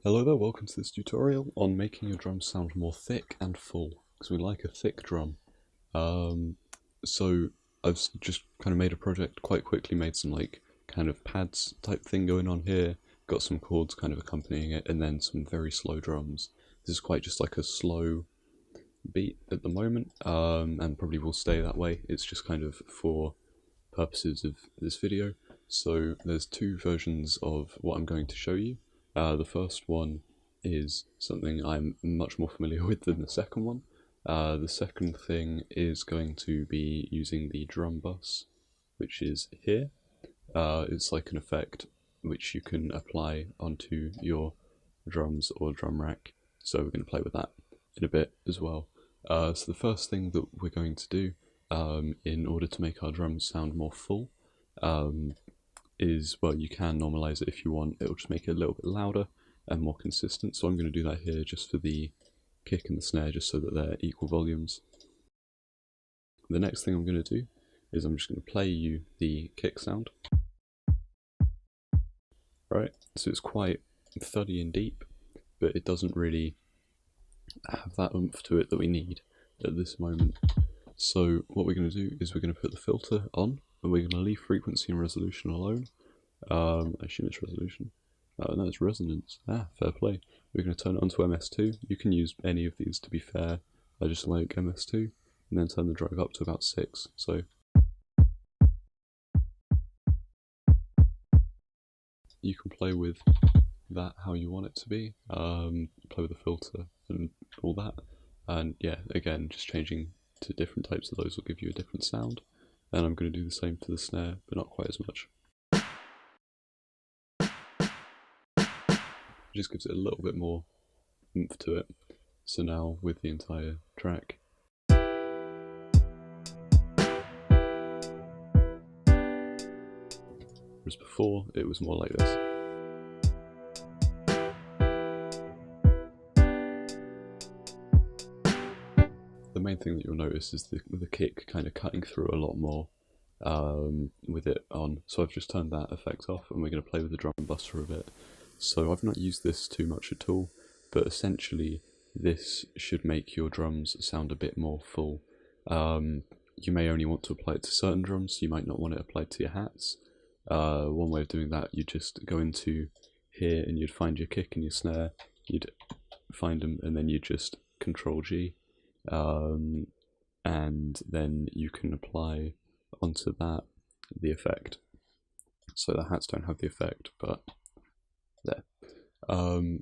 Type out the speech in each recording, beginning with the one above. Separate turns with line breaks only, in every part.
Hello there, welcome to this tutorial on making your drums sound more thick and full, because we like a thick drum. So I've just kind of made a project quite quickly, made some like kind of pads type thing going on here, got some chords kind of accompanying it, and then some very slow drums. This is quite just like a slow beat at the moment, and probably will stay that way. It's just kind of for purposes of this video. So there's two versions of what I'm going to show you. The first one is something I'm much more familiar with than the second one. The second thing is going to be using the drum bus, which is here. It's like an effect which you can apply onto your drums or drum rack. So we're going to play with that in a bit as well. So the first thing that we're going to do in order to make our drums sound more full is, well, you can normalize it if you want. It'll just make it a little bit louder and more consistent. So I'm going to do that here just for the kick and the snare, just so that they're equal volumes. The next thing I'm going to do is I'm just going to play you the kick sound. Right, so it's quite thuddy and deep, but it doesn't really have that oomph to it that we need at this moment. So what we're going to do is we're going to put the filter on, and we're going to leave frequency and resolution alone. I assume it's resolution. No, it's resonance. Fair play. We're going to turn it on to MS2. You can use any of these, to be fair. I just like MS2, and then turn the drive up to about 6. So you can play with that how you want it to be. Play with the filter and all that. And yeah, again, just changing to different types of those will give you a different sound. And I'm going to do the same for the snare, but not quite as much. It just gives it a little bit more oomph to it. So now with the entire track, whereas before it was more like this. The main thing that you'll notice is the kick kind of cutting through a lot more with it on. So I've just turned that effect off, and we're going to play with the drum bus for a bit. So I've not used this too much at all, but essentially this should make your drums sound a bit more full. You may only want to apply it to certain drums, you might not want it applied to your hats. One way of doing that, you just go into here and you'd find your kick and your snare, you'd find them, and then you just Control G, and then you can apply onto that the effect. So the hats don't have the effect, but there.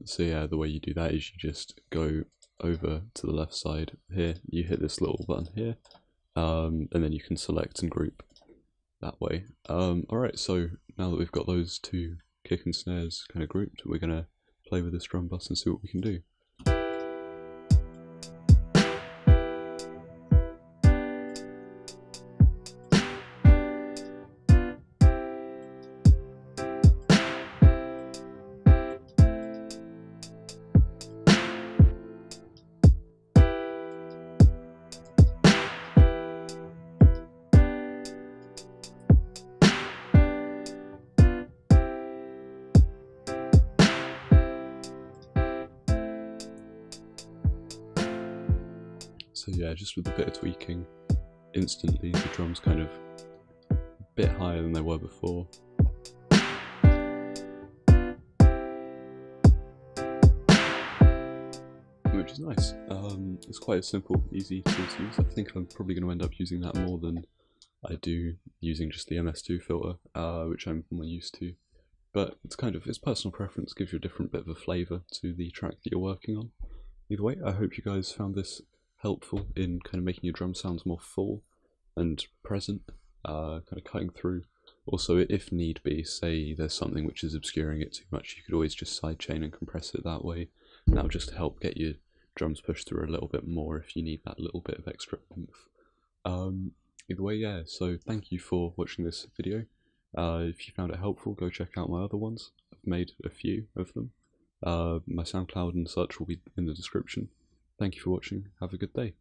So yeah, the way you do that is you just go over to the left side here, you hit this little button here, and then you can select and group that way. Alright, so now that we've got those two kick and snares kind of grouped, we're going to play with this drum bus and see what we can do. So yeah, just with a bit of tweaking, instantly the drums kind of a bit higher than they were before. Which is nice. It's quite a simple, easy tool to use. I think I'm probably going to end up using that more than I do using just the MS2 filter, which I'm more used to. But it's personal preference, gives you a different bit of a flavour to the track that you're working on. Either way, I hope you guys found this helpful in kind of making your drum sounds more full and present, kind of cutting through. Also, if need be, say there's something which is obscuring it too much, you could always just sidechain and compress it that way. And that'll just help get your drums pushed through a little bit more if you need that little bit of extra oomph. Either way, yeah, so thank you for watching this video. If you found it helpful, go check out my other ones. I've made a few of them. My SoundCloud and such will be in the description. Thank you for watching, have a good day.